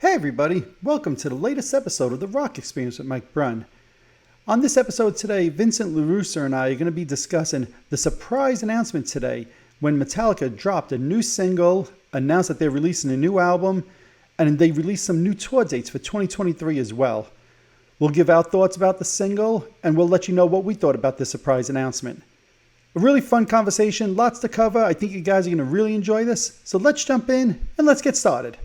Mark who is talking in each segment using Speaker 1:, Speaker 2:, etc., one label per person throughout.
Speaker 1: Hey everybody, welcome to the latest episode of the Rock Experience with Mike Brunn. On this episode today, Vincent LaRussa and I are going to be discussing the surprise announcement today when Metallica dropped a new single, announced that they're releasing a new album, and they released some new tour dates for 2023 as well. We'll give our thoughts about the single, and we'll let you know what we thought about this surprise announcement. A really fun conversation, lots to cover. I think you guys are going to really enjoy this. So let's jump in and let's get started.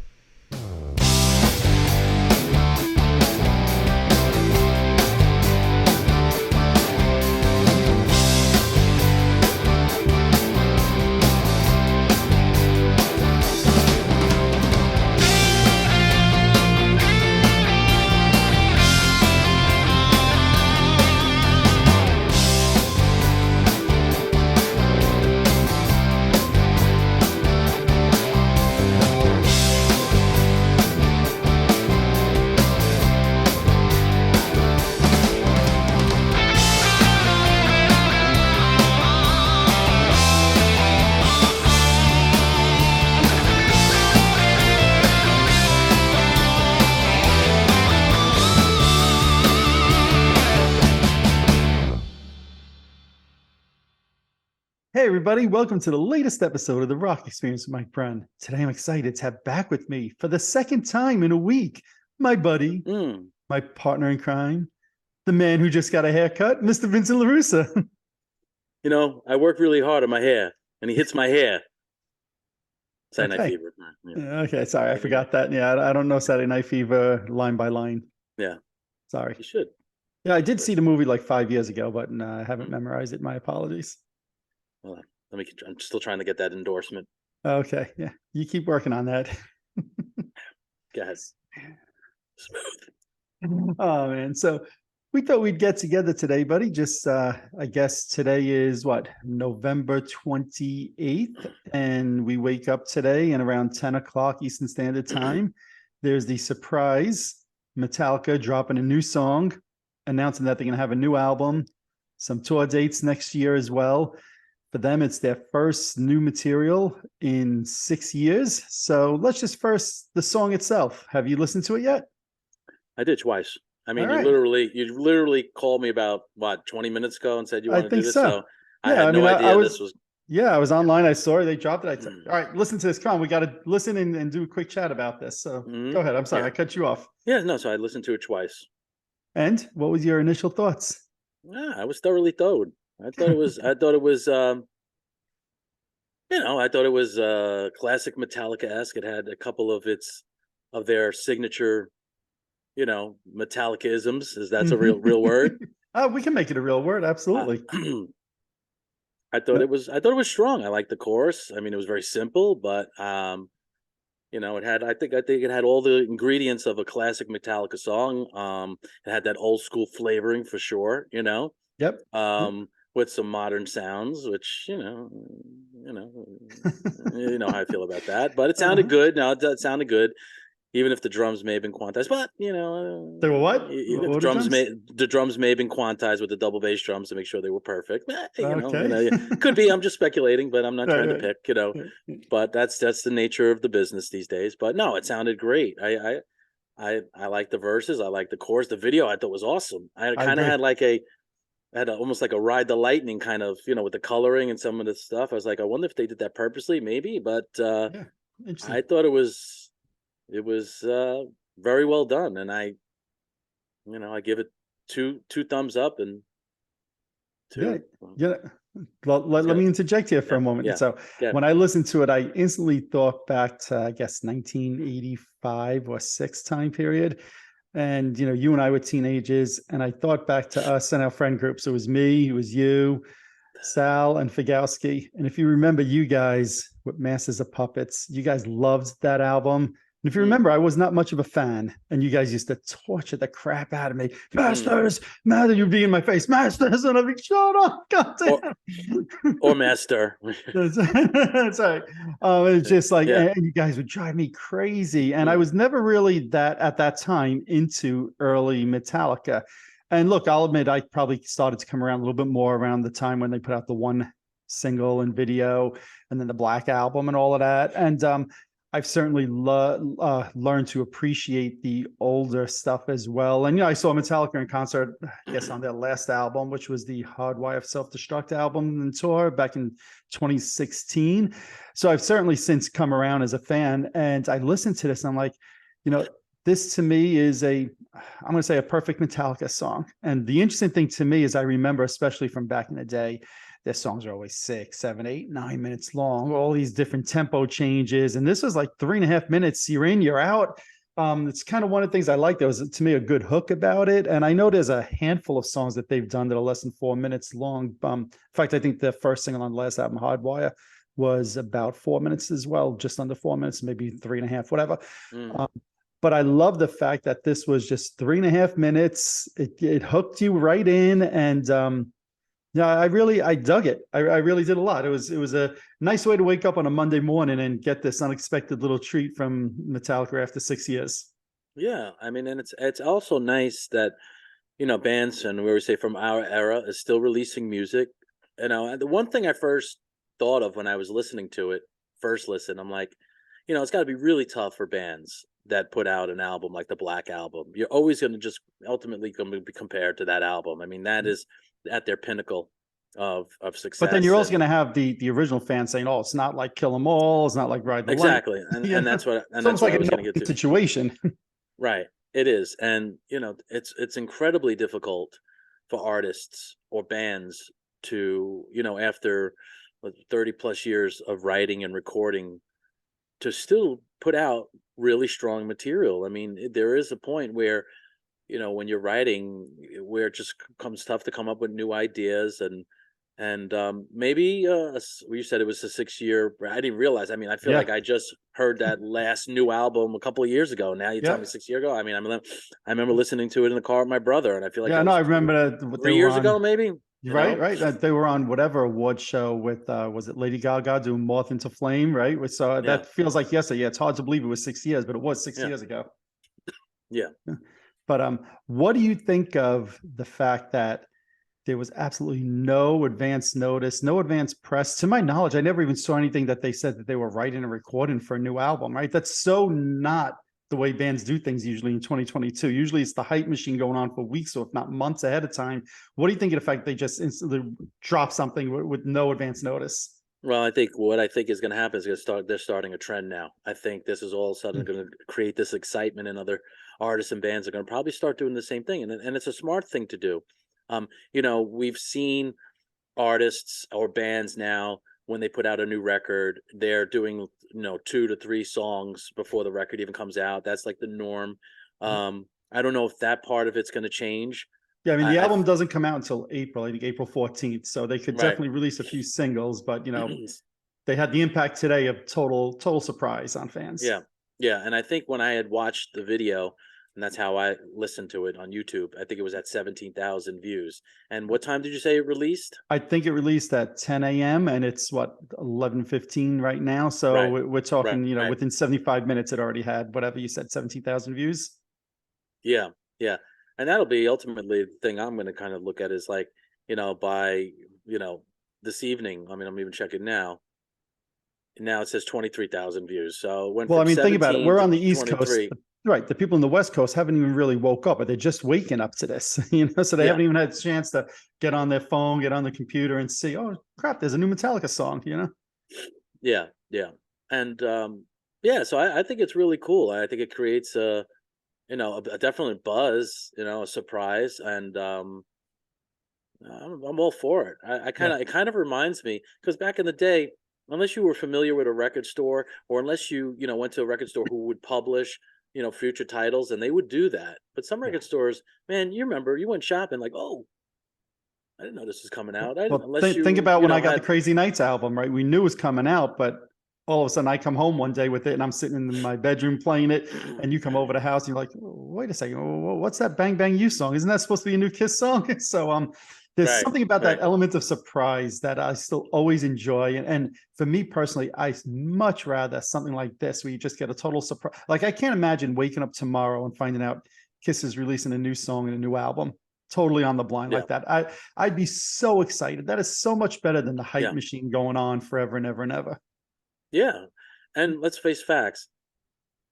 Speaker 1: Hey everybody, welcome to the latest episode of the Rock Experience with Mike Brunn. Today I'm excited to have back with me for the second time in a week, my buddy, my partner in crime, the man who just got a haircut, Mr. Vincent LaRussa.
Speaker 2: You know, I work really hard on my hair, and he hits my hair. Saturday Night Fever.
Speaker 1: Yeah. Okay, sorry, I forgot that. Yeah, I don't know Saturday Night Fever line by line.
Speaker 2: Yeah.
Speaker 1: Sorry.
Speaker 2: You should.
Speaker 1: Yeah, I did see the movie like 5 years ago, but I haven't memorized it. My apologies.
Speaker 2: Well, I'm still trying to get that endorsement.
Speaker 1: Okay, yeah. You keep working on that.
Speaker 2: Guys. Smooth.
Speaker 1: Oh, man. So we thought we'd get together today, buddy. Just, I guess today is what, November 28th. And we wake up today and around 10 o'clock Eastern Standard Time, there's the surprise Metallica dropping a new song, announcing that they're going to have a new album, some tour dates next year as well. For them, it's their first new material in 6 years. So let's just first, the song itself. Have you listened to it yet?
Speaker 2: I did twice. I mean,
Speaker 1: All
Speaker 2: you literally called me about, 20 minutes ago and said you want to do this?
Speaker 1: So
Speaker 2: I had no idea this was...
Speaker 1: Yeah, I was online. I saw it. They dropped it. I said, all right, listen to this. Come on, we got to listen and do a quick chat about this. So go ahead. I'm sorry. I cut you off.
Speaker 2: Yeah, no, so I listened to it twice.
Speaker 1: And what was your initial thoughts?
Speaker 2: Yeah, I was thoroughly thrilled. I thought it was classic Metallica-esque. It had a couple of their signature, Metallica-isms, as that's a real word.
Speaker 1: We can make it a real word, absolutely.
Speaker 2: I thought it was strong. I liked the chorus. I mean, it was very simple, but it had I think it had all the ingredients of a classic Metallica song. It had that old school flavoring for sure,
Speaker 1: Yep.
Speaker 2: With some modern sounds, which you know how I feel about that. But it sounded good. No, it sounded good, even if the drums may have been quantized. But
Speaker 1: they were what?
Speaker 2: The drums may have been quantized with the double bass drums to make sure they were perfect. Could be. I'm just speculating, but I'm not trying to pick. But that's the nature of the business these days. But no, it sounded great. I like the verses. I like the chorus. The video I thought was awesome. I kind of had almost like a Ride the Lightning kind of, with the coloring and some of the stuff. I was like, I wonder if they did that purposely, maybe. But I thought it was very well done, and I give it two thumbs up and two.
Speaker 1: Yeah. Let me interject here for a moment.
Speaker 2: Yeah.
Speaker 1: So when I listened to it, I instantly thought back to, I guess, 1985 or 6 time period. And, you and I were teenagers, and I thought back to us and our friend groups. It was me, it was you, Sal, and Figowski. And if you remember, you guys with Masters of Puppets, you guys loved that album. And if you remember, I was not much of a fan, and you guys used to torture the crap out of me. Masters, Master, you'd be in my face. Masters, and I'd be, shut up, goddamn.
Speaker 2: Or Master.
Speaker 1: That's right. It's just like, and you guys would drive me crazy. And I was never really at that time into early Metallica. And look, I'll admit, I probably started to come around a little bit more around the time when they put out the one single and video, and then the Black Album and all of that. And I've certainly learned to appreciate the older stuff as well. And, I saw Metallica in concert, I guess, on their last album, which was the Hardwire Self-Destruct album and tour back in 2016. So I've certainly since come around as a fan, and I listened to this and I'm like, this to me is I'm going to say a perfect Metallica song. And the interesting thing to me is I remember, especially from back in the day, their songs are always 6, 7, 8, 9 minutes long, all these different tempo changes. And this was like 3.5 minutes. You're in, you're out. It's kind of one of the things I like. There was, to me, a good hook about it. And I know there's a handful of songs that they've done that are less than 4 minutes long. In fact, I think the first single on the last album, Hardwire, was about 4 minutes as well, just under 4 minutes, maybe 3.5, whatever. But I love the fact that this was just 3.5 minutes. It hooked you right in. And I dug it. I really did a lot. It was a nice way to wake up on a Monday morning and get this unexpected little treat from Metallica after 6 years.
Speaker 2: Yeah, I mean, and it's also nice that bands, and we always say from our era, is still releasing music. The one thing I first thought of when I was listening to it, first listen, I'm like, it's got to be really tough for bands that put out an album like the Black Album. You're always going to just ultimately going to be compared to that album. I mean, that is at their pinnacle of success.
Speaker 1: But then you're also going to have the original fans saying, "Oh, it's not like Kill 'Em All. It's not like Ride the Lightning."
Speaker 2: Exactly, and that's what I was going to get to.
Speaker 1: Situation.
Speaker 2: Right, it is, and it's incredibly difficult for artists or bands to after 30 plus years of writing and recording to still put out really strong material. I mean, there is a point where when you're writing, where it just comes tough to come up with new ideas, and maybe you said it was a 6 year. I didn't realize. I mean, I feel like I just heard that last new album a couple of years ago. Now you tell me 6 years ago. I mean, I remember listening to it in the car with my brother, and I feel like
Speaker 1: I remember that
Speaker 2: 3 years ago, maybe.
Speaker 1: Right. They were on whatever award show with was it Lady Gaga doing Moth into Flame, right? So that feels like yesterday. Yeah, it's hard to believe it was 6 years, but it was 6 years ago.
Speaker 2: Yeah.
Speaker 1: But what do you think of the fact that there was absolutely no advance notice, no advance press? To my knowledge, I never even saw anything that they said that they were writing and recording for a new album, right? That's so not the way bands do things usually in 2022. Usually it's the hype machine going on for weeks or if not months ahead of time. What do you think of the fact they just instantly drop something with no advance notice?
Speaker 2: Well, I think what is going to happen is they're starting a trend now. I think this is all of a sudden going to create this excitement, and other artists and bands are going to probably start doing the same thing. And it's a smart thing to do. We've seen artists or bands now, when they put out a new record, they're doing 2 to 3 songs before the record even comes out. That's like the norm. I don't know if that part of it's going to change.
Speaker 1: Yeah, I mean, the album doesn't come out until April, I think April 14th. So they could definitely release a few singles, but they had the impact today of total surprise on fans.
Speaker 2: Yeah. And I think when I had watched the video, and that's how I listened to it on YouTube, I think it was at 17,000 views. And what time did you say it released?
Speaker 1: I think it released at 10 a.m. and it's 11:15 right now. So we're talking, within 75 minutes, it already had whatever you said, 17,000 views.
Speaker 2: Yeah. And that'll be ultimately the thing I'm going to kind of look at is like, by, this evening, I mean, I'm even checking now. Now it says 23,000 views. So it went from
Speaker 1: think about it. We're on the East Coast. Right. The people in the West Coast haven't even really woke up, but they're just waking up to this, so they haven't even had a chance to get on their phone, get on the computer and see, oh, crap, there's a new Metallica song,
Speaker 2: Yeah. And, so I think it's really cool. I think it creates a definitely buzz, a surprise. And, I'm all for it. It kind of reminds me, because back in the day, unless you were familiar with a record store, or unless you, went to a record store who would publish, future titles, and they would do that. But some record stores, man, you remember, you went shopping like, oh, I didn't know this was coming out.
Speaker 1: Think about when I got the Crazy Nights album, right? We knew it was coming out, but all of a sudden I come home one day with it and I'm sitting in my bedroom playing it, and you come over the house and you're like, wait a second, what's that Bang Bang You song? Isn't that supposed to be a new Kiss song? So there's something about that element of surprise that I still always enjoy. And for me personally, I much rather something like this where you just get a total surprise. Like, I can't imagine waking up tomorrow and finding out Kiss is releasing a new song and a new album totally on the blind like that. I'd be so excited. That is so much better than the hype machine going on forever and ever and ever.
Speaker 2: Yeah. And let's face facts.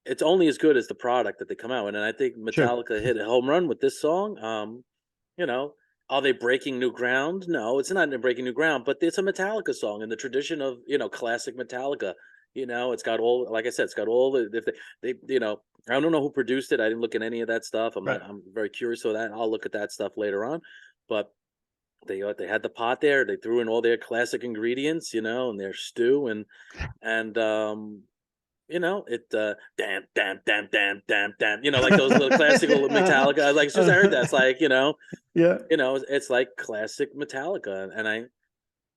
Speaker 2: it's only as good as the product that they come out with. And I think
Speaker 1: Sure.
Speaker 2: Metallica hit a home run with this song. You know, are they breaking new ground? No, it's not breaking new ground, but it's a Metallica song in the tradition of, classic Metallica. It's got all, like I said, it's got all if they, I don't know who produced it. I didn't look at any of that stuff.
Speaker 1: Right.
Speaker 2: I'm very curious of that. I'll look at that stuff later on, but they had the pot there. They threw in all their classic ingredients, and their stew and it damn, damn, damn, damn, damn, damn, like those little classical Metallica. Like as soon as I heard that, it's like,
Speaker 1: Yeah.
Speaker 2: It's like classic Metallica. And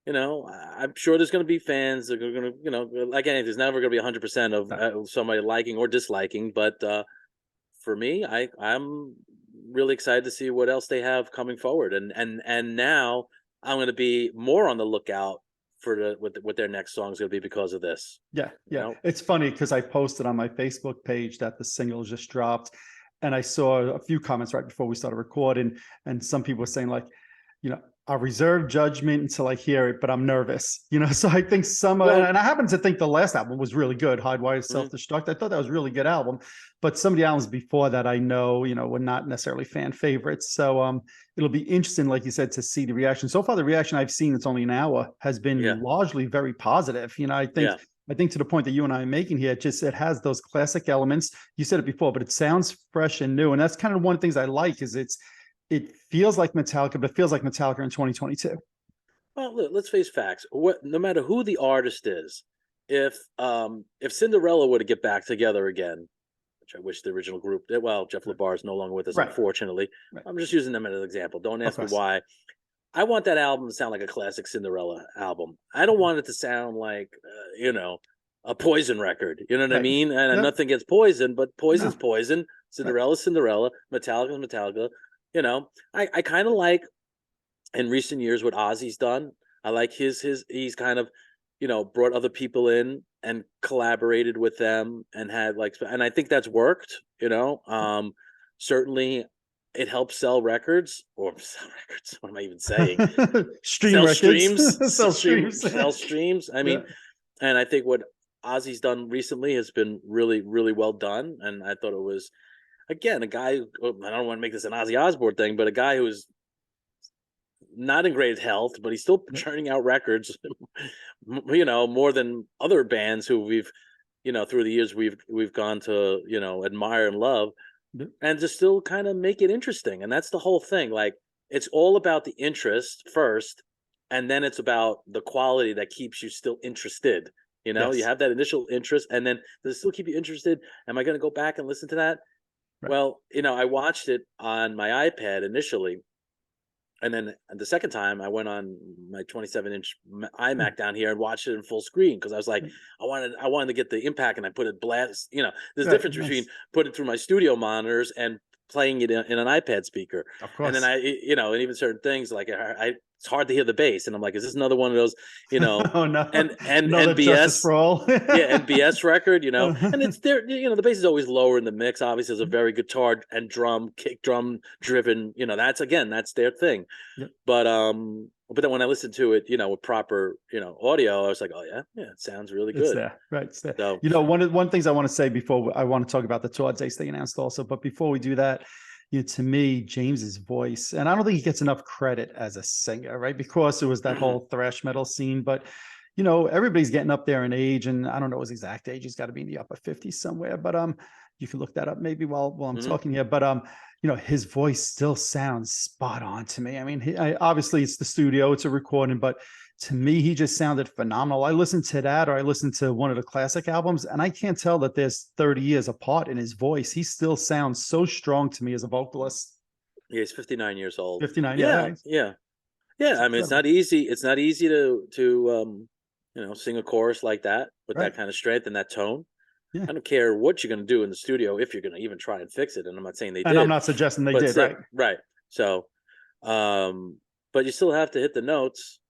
Speaker 2: I'm sure there's going to be fans that are going to, like anything, there's never going to be 100% of somebody liking or disliking. But for me, I'm really excited to see what else they have coming forward. And now I'm going to be more on the lookout for what their next song is going to be because of this.
Speaker 1: Yeah. It's funny because I posted on my Facebook page that the single just dropped, and I saw a few comments right before we started recording, and some people were saying like, I'll reserve judgment until I hear it, but I'm nervous, So I think and I happen to think the last album was really good, Hardwired Self-Destruct. I thought that was a really good album, but some of the albums before that I know, were not necessarily fan favorites. So it'll be interesting, like you said, to see the reaction. So far, the reaction I've seen, it's only an hour, has been largely very positive. I think to the point that you and I are making here, it has those classic elements. You said it before, but it sounds fresh and new. And that's kind of one of the things I like is it feels like Metallica, but it feels like Metallica in 2022.
Speaker 2: Well, look, let's face facts. No matter who the artist is, if Cinderella were to get back together again, which I wish the original group did. Well, Jeff LaBar is no longer with us, unfortunately. Right. I'm just using them as an example. Don't ask me why. I want that album to sound like a classic Cinderella album. I don't want it to sound like, a Poison record. You know what I mean? And nothing against Poison, but Poison's Poison. Cinderella's Cinderella. Metallica's Metallica. I kind of like in recent years what Ozzy's done. I like he's kind of, brought other people in and collaborated with them and had and I think that's worked, certainly it helps sell records. What am I even saying?
Speaker 1: Sell
Speaker 2: streams. I mean, and I think what Ozzy's done recently has been really, really well done. And I thought it was, again, a guy, I don't want to make this an Ozzy Osbourne thing, but a guy who's not in great health, but he's still churning out records, more than other bands who we've, through the years we've gone to, admire and love, and to still kind of make it interesting. And that's the whole thing. Like, it's all about the interest first, and then it's about the quality that keeps you still interested. You have that initial interest, and then does it still keep you interested? Am I going to go back and listen to that? Right. Well, I watched it on my iPad initially, and then the second time I went on my 27-inch iMac down here and watched it in full screen because I was like, I wanted to get the impact, and I put it blast. There's a difference between putting it through my studio monitors and playing it in an iPad speaker.
Speaker 1: Of course.
Speaker 2: And then and even certain things like it's hard to hear the bass, and I'm like, is this another one of those,
Speaker 1: oh no,
Speaker 2: and
Speaker 1: NBS for all,
Speaker 2: NBS record, and it's there, the bass is always lower in the mix. Obviously, there's a very guitar and kick drum driven, that's their thing. Yep. But then when I listened to it, with proper, audio, I was like, oh yeah, it sounds really good.
Speaker 1: It's there, right? It's there. So, one things I want to say before I want to talk about the tour dates they announced also, but before we do that, to me, James's voice, and I don't think he gets enough credit as a singer, right? Because it was that whole thrash metal scene, but everybody's getting up there in age, and I don't know his exact age. He's got to be in the upper 50s somewhere, but you can look that up maybe while I'm talking here. But his voice still sounds spot on to me. I mean, obviously it's the studio, it's a recording, but to me, he just sounded phenomenal. I listened to that, or I listened to one of the classic albums, and I can't tell that there's 30 years apart in his voice. He still sounds so strong to me as a vocalist.
Speaker 2: Yeah, he's 59 years old.
Speaker 1: 59,
Speaker 2: yeah. I mean, it's not easy. It's not easy to sing a chorus like that with that kind of strength and that tone. Yeah. I don't care what you're going to do in the studio if you're going to even try and fix it. And I'm not saying they did.
Speaker 1: And I'm not suggesting they did, right?
Speaker 2: Right. So, but you still have to hit the notes.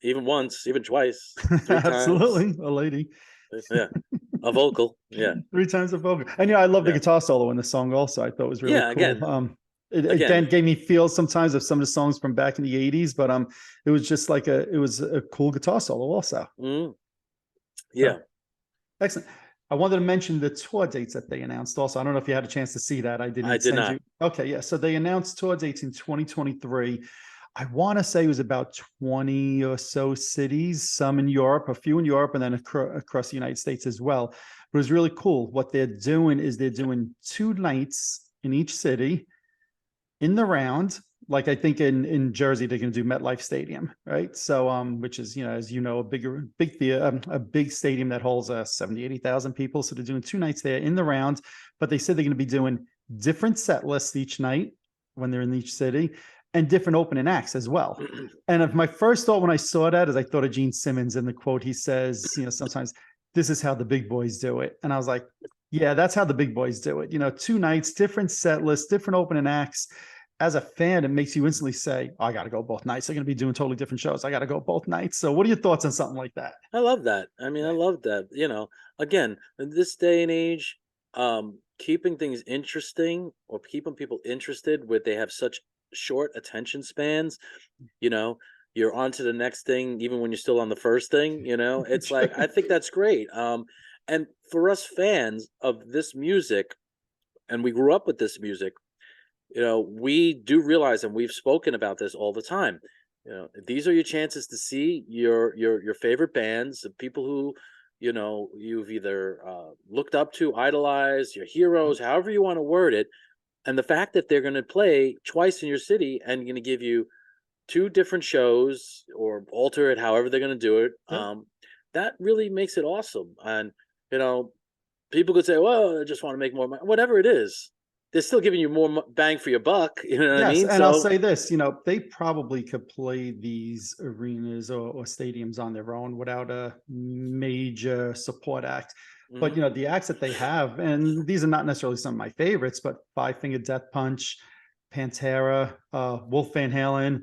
Speaker 2: Even once, even twice, 3 times.
Speaker 1: Absolutely, a lady.
Speaker 2: Yeah, a vocal. Yeah,
Speaker 1: 3 times a vocal. And I love the guitar solo in the song. Also, I thought it was really cool. It again gave me feels sometimes of some of the songs from back in the 80s, but it was just like it was a cool guitar solo also.
Speaker 2: Yeah,
Speaker 1: so, excellent. I wanted to mention the tour dates that they announced also. I don't know if you had a chance to see that. I didn't
Speaker 2: I did
Speaker 1: send
Speaker 2: not.
Speaker 1: you. Okay, yeah. So they announced tour dates in 2023. I want to say it was about 20 or so cities, some in Europe, a few in Europe, and then across the United States as well. But it was really cool. What they're doing is they're doing 2 nights in each city in the round. Like I think in Jersey they're going to do MetLife Stadium, right? So which is, as you know, a big stadium that holds 70, 80,000 people. So they're doing 2 nights there in the round, but they said they're going to be doing different set lists each night when they're in each city, and different opening acts as well. And my first thought when I saw that is I thought of Gene Simmons in the quote he says, sometimes this is how the big boys do it. And I was like, yeah, that's how the big boys do it. 2 nights, different set lists, different opening acts. As a fan, it makes you instantly say, oh, I got to go both nights. They're going to be doing totally different shows. I got to go both nights. So what are your thoughts on something like that?
Speaker 2: I love that. I mean, I love that. Again, in this day and age, keeping things interesting or keeping people interested where they have such short attention spans, you know, you're on to the next thing, even when you're still on the first thing, it's like, I think that's great. And for us fans of this music, and we grew up with this music, we do realize, and we've spoken about this all the time. These are your chances to see your favorite bands, the people who, you've either looked up to, idolized, your heroes, however you want to word it. And the fact that they're going to play twice in your city and going to give you 2 different shows or alter it, however they're going to do it, that really makes it awesome. And people could say, "Well, I just want to make more money." Whatever it is, they're still giving you more bang for your buck. You know what I
Speaker 1: Yes,
Speaker 2: mean?
Speaker 1: and I'll say this, they probably could play these arenas or stadiums on their own without a major support act. But the acts that they have, and these are not necessarily some of my favorites, but Five Finger Death Punch, Pantera, Wolf Van Halen,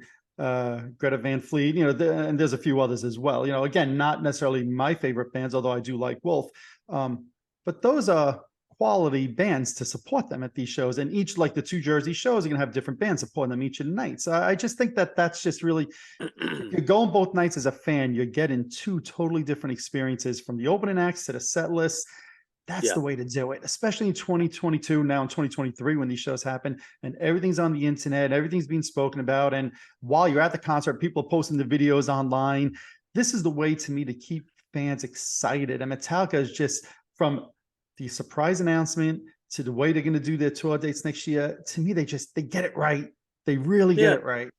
Speaker 1: Greta Van Fleet, and there's a few others as well. Again, not necessarily my favorite bands, although I do like Wolf. But those are quality bands to support them at these shows, and each, like the 2 Jersey shows, are going to have different bands supporting them each night. So I just think that that's just really, if you're going both nights as a fan, you're getting 2 totally different experiences, from the opening acts to the set list. That's the way to do it, especially in 2022, now in 2023, when these shows happen and everything's on the internet, everything's being spoken about. And while you're at the concert, people are posting the videos online. This is the way, to me, to keep fans excited. And Metallica is just, from the surprise announcement to the way they're going to do their tour dates next year, to me, they get it right. They really get it right.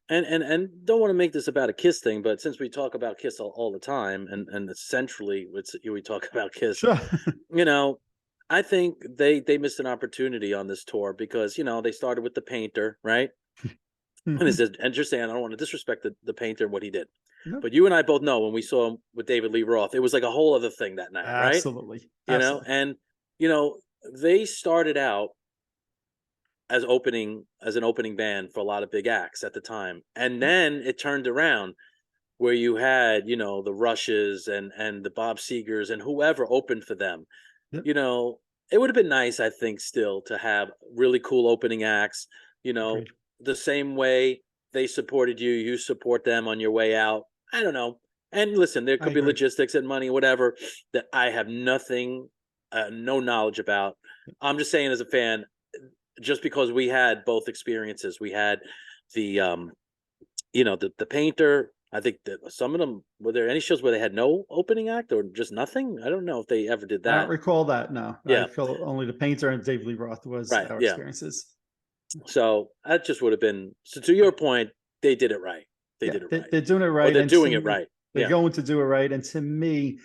Speaker 2: And don't want to make this about a Kiss thing, but since we talk about Kiss all the time, and centrally we talk about Kiss,
Speaker 1: Sure.
Speaker 2: I think they missed an opportunity on this tour because they started with the Painter, right? And it's interesting. I don't want to disrespect the Painter and what he did, but you and I both know when we saw him with David Lee Roth, it was like a whole other thing that night, right?
Speaker 1: Absolutely.
Speaker 2: And they started out as an opening band for a lot of big acts at the time, and then it turned around where you had the Rushes and the Bob Segers and whoever opened for them. It would have been nice, I think, still to have really cool opening acts.
Speaker 1: Agreed.
Speaker 2: The same way they supported you, you support them on your way out. I don't know. And listen, there could be logistics and money, whatever, that I have no knowledge about. I'm just saying, as a fan, just because we had both experiences, we had the the Painter. I think that some of them, were there any shows where they had no opening act or just nothing? I don't know if they ever did that.
Speaker 1: I don't recall that. No.
Speaker 2: Yeah.
Speaker 1: I feel only the Painter and David Lee Roth was our experiences.
Speaker 2: So that just would have been, so to your point, they did it right. They did it right.
Speaker 1: They're doing it right.
Speaker 2: Or they're doing it right.
Speaker 1: They're going to do it right. And to me,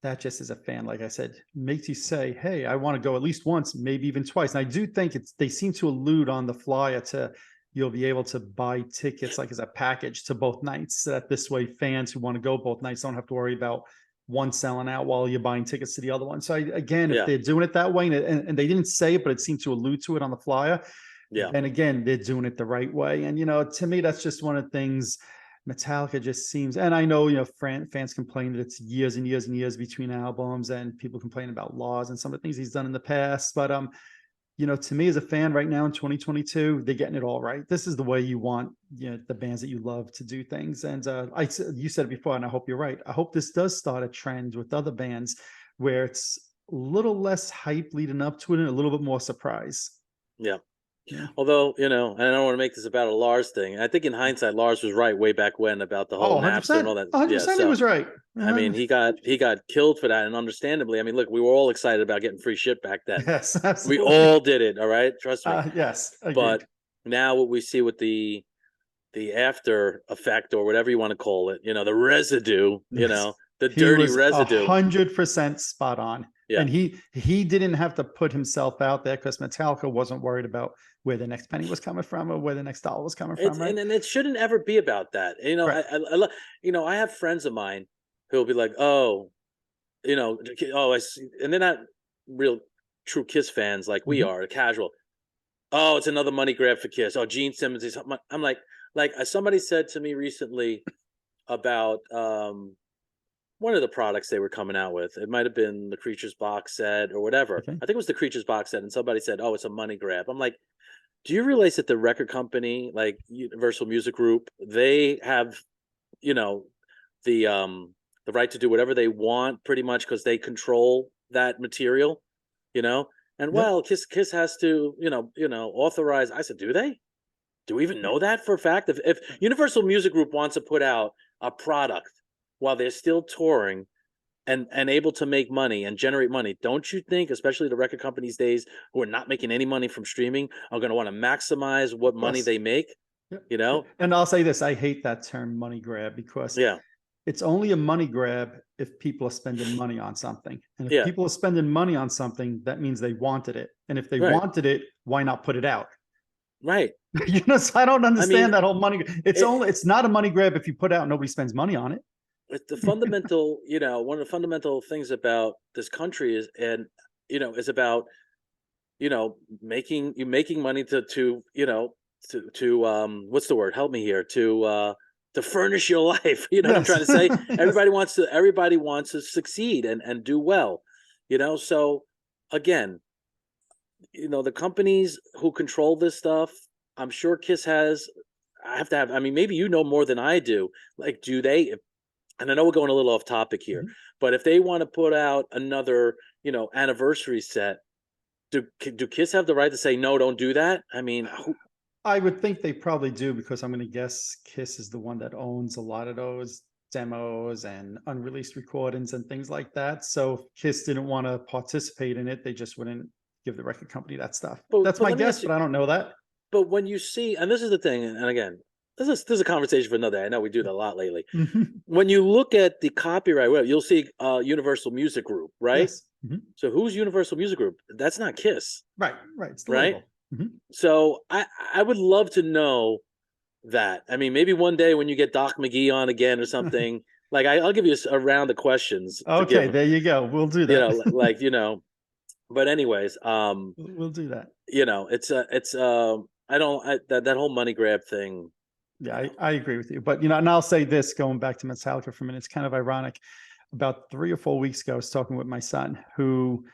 Speaker 1: that just, as a fan, like I said, makes you say, hey, I want to go at least once, maybe even twice. And I do think they seem to allude on the flyer to, you'll be able to buy tickets like as a package to both nights, so that this way fans who want to go both nights don't have to worry about one selling out while you're buying tickets to the other one. So again, if they're doing it that way, and they didn't say it, but it seemed to allude to it on the flyer. And again, they're doing it the right way. And, to me, that's just one of the things. Metallica just seems, and I know, fans complain that it's years and years and years between albums, and people complain about laws and some of the things he's done in the past. But, to me as a fan right now in 2022, they're getting it all right. This is the way you want, the bands that you love to do things. And you said it before, and I hope you're right. I hope this does start a trend with other bands where it's a little less hype leading up to it and a little bit more surprise.
Speaker 2: Yeah.
Speaker 1: Yeah.
Speaker 2: Although, and I don't want to make this about a Lars thing. I think in hindsight, Lars was right way back when about the whole
Speaker 1: 100%.
Speaker 2: Napster and all that.
Speaker 1: 100%
Speaker 2: Yeah.
Speaker 1: he
Speaker 2: So,
Speaker 1: was right.
Speaker 2: I mean, he got killed for that, and understandably. I mean, look, we were all excited about getting free shit back then.
Speaker 1: Yes,
Speaker 2: We
Speaker 1: absolutely.
Speaker 2: all did it. All right, trust me.
Speaker 1: Yes, agreed.
Speaker 2: But now what we see with the after effect or whatever you want to call it, the residue,
Speaker 1: Yes.
Speaker 2: the
Speaker 1: He
Speaker 2: dirty
Speaker 1: was
Speaker 2: residue.
Speaker 1: 100% spot on.
Speaker 2: Yeah.
Speaker 1: And he didn't have to put himself out there because Metallica wasn't worried about where the next penny was coming from or where the next dollar was coming from, right?
Speaker 2: And it shouldn't ever be about that.
Speaker 1: Right.
Speaker 2: I have friends of mine who'll be like, oh, I see, and they're not real true Kiss fans like we are, casual. Oh, it's another money grab for Kiss. Oh, Gene Simmons is something. I'm like somebody said to me recently about one of the products they were coming out with. It might have been the Creatures box set or whatever.
Speaker 1: Okay.
Speaker 2: I think it was the Creatures box set, and somebody said, "Oh, it's a money grab." I'm like, do you realize that the record company, like Universal Music Group, they have, the right to do whatever they want, pretty much, because they control that material, And well, Kiss has to, authorize. I said, do they? Do we even know that for a fact? If Universal Music Group wants to put out a product while they're still touring and able to make money and generate money, don't you think, especially the record companies these days who are not making any money from streaming, are going to want to maximize what money they make?
Speaker 1: And I'll say this, I hate that term money grab because it's only a money grab if people are spending money on something. And if people are spending money on something, that means they wanted it. And if they wanted it, why not put it out?
Speaker 2: Right.
Speaker 1: So I don't understand that whole money. It's not a money grab if you put out and nobody spends money on it.
Speaker 2: It's the fundamental, one of the fundamental things about this country is about, making money to what's the word? Help me here. To furnish your life. You know what I'm trying to say? Everybody wants to succeed and do well, so again, the companies who control this stuff, I'm sure Kiss has, I mean, maybe more than I do. Like, do they, and I know we're going a little off topic here, but if they want to put out another, anniversary set, do Kiss have the right to say, no, don't do that? I mean,
Speaker 1: I would think they probably do, because I'm going to guess Kiss is the one that owns a lot of those demos and unreleased recordings and things like that. So if Kiss didn't want to participate in it, they just wouldn't give the record company that stuff. That's my guess, but I don't know that.
Speaker 2: But when you see, and this is the thing, and again, this is a conversation for another day. I know we do that a lot lately. When you look at the copyright, you'll see Universal Music Group, right?
Speaker 1: Yes.
Speaker 2: So who's Universal Music Group? That's not Kiss.
Speaker 1: Right. It's the
Speaker 2: right. So I would love to know that. I mean, maybe one day when you get Doc McGee on again or something, like I'll give you a round of questions.
Speaker 1: Okay, there you go. We'll do that.
Speaker 2: But anyways,
Speaker 1: we'll do that.
Speaker 2: That whole money grab thing.
Speaker 1: Yeah, I agree with you. But, and I'll say this, going back to Metallica for a minute, it's kind of ironic. About 3 or 4 weeks ago, I was talking with my son, who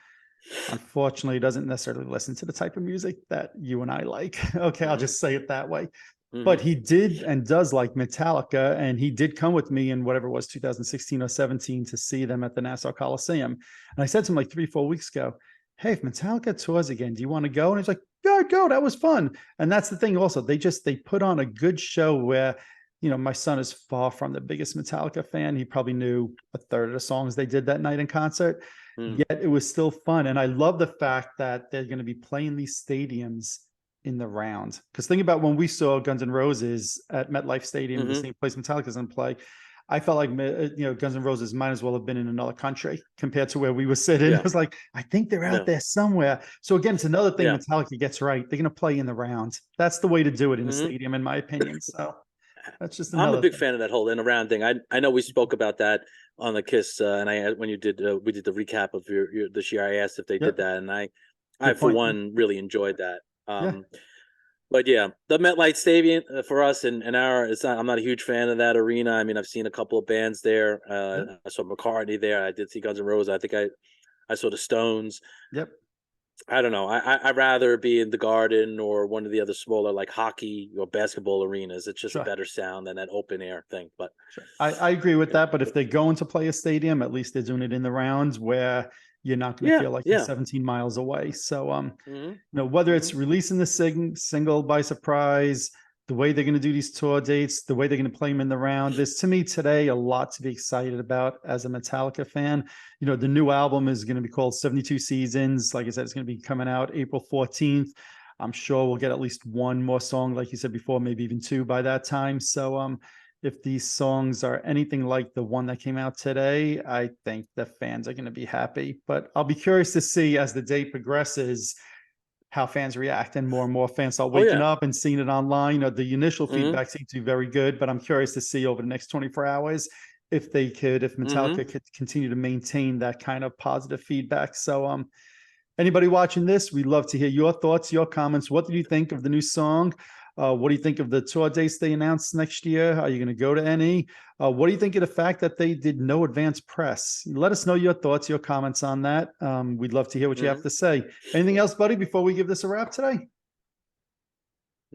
Speaker 1: unfortunately doesn't necessarily listen to the type of music that you and I like. Okay, I'll just say it that way. But he did and does like Metallica, and he did come with me in whatever it was, 2016 or 17, to see them at the Nassau Coliseum. And I said to him like 3, 4 weeks ago, hey, if Metallica tours again, do you want to go? And he's like, yeah, go. That was fun. And that's the thing also. They put on a good show where, my son is far from the biggest Metallica fan. He probably knew a third of the songs they did that night in concert. Yet it was still fun. And I love the fact that they're going to be playing these stadiums in the round. Because think about when we saw Guns N' Roses at MetLife Stadium, the same place Metallica's going to play. I felt like, Guns N' Roses might as well have been in another country compared to where we were sitting. I was like, I think they're out there somewhere. So again, it's another thing Metallica gets right. They're going to play in the round. That's the way to do it in a stadium, in my opinion. So that's just another
Speaker 2: I'm a big fan of that whole in the round thing. I know we spoke about that on the Kiss, and when you did, we did the recap of this year. I asked if they did that, and I for one really enjoyed that. But yeah, the MetLife Stadium for us I'm not a huge fan of that arena. I mean, I've seen a couple of bands there. I saw McCartney there. I did see Guns N' Roses. I think I saw the Stones.
Speaker 1: Yep.
Speaker 2: I don't know. I'd rather be in the Garden or one of the other smaller like hockey or basketball arenas. It's just a better sound than that open air thing. But
Speaker 1: I agree with that. But if they're going to play a stadium, at least they're doing it in the rounds where you're not going to feel like you're
Speaker 2: Yeah.
Speaker 1: 17 miles away. So,
Speaker 2: Mm-hmm.
Speaker 1: whether it's releasing the single by surprise, the way they're going to do these tour dates, the way they're going to play them in the round, there's, to me today, a lot to be excited about as a Metallica fan. The new album is going to be called 72 Seasons. Like I said, it's going to be coming out April 14th. I'm sure we'll get at least one more song, like you said before, maybe even two by that time. So, if these songs are anything like the one that came out today, I think the fans are going to be happy. But I'll be curious to see as the day progresses how fans react, and more fans start waking up and seeing it online. The initial feedback seems to be very good, but I'm curious to see over the next 24 hours if Metallica could continue to maintain that kind of positive feedback. So, anybody watching this, we'd love to hear your thoughts, your comments. What did you think of the new song? What do you think of the tour dates they announced next year? Are you going to go to any? What do you think of the fact that they did no advance press? Let us know your thoughts, your comments on that. We'd love to hear what you have to say. Anything else, buddy, before we give this a wrap today?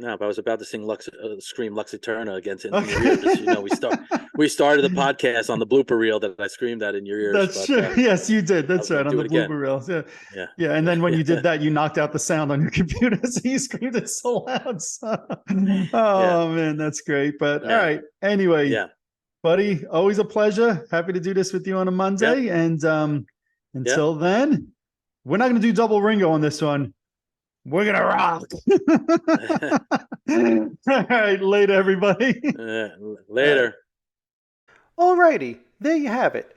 Speaker 2: No, but I was about to scream Lux Æterna against it in your ear. Just, we started the podcast on the blooper reel that I screamed at in your ears.
Speaker 1: That's true. Yes, you did. That's right, on the blooper reels. Yeah. And then when you did that, you knocked out the sound on your computer, so you screamed it so loud. Man, that's great. But all right. Anyway, buddy, always a pleasure. Happy to do this with you on a Monday. And until then, we're not going to do double Ringo on this one. We're going to rock. All right. Later, everybody.
Speaker 2: Later.
Speaker 1: All righty. There you have it.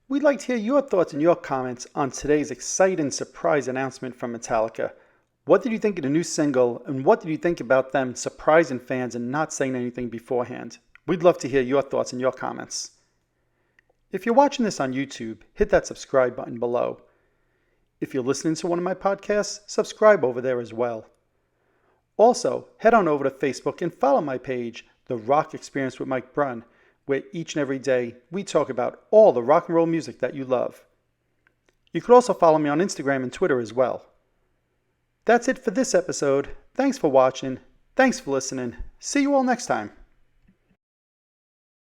Speaker 1: We'd like to hear your thoughts and your comments on today's exciting surprise announcement from Metallica. What did you think of the new single, and what did you think about them surprising fans and not saying anything beforehand? We'd love to hear your thoughts and your comments. If you're watching this on YouTube, hit that subscribe button below. If you're listening to one of my podcasts, subscribe over there as well. Also, head on over to Facebook and follow my page, The Rock Experience with Mike Brunn, where each and every day we talk about all the rock and roll music that you love. You could also follow me on Instagram and Twitter as well. That's it for this episode. Thanks for watching. Thanks for listening. See you all next time.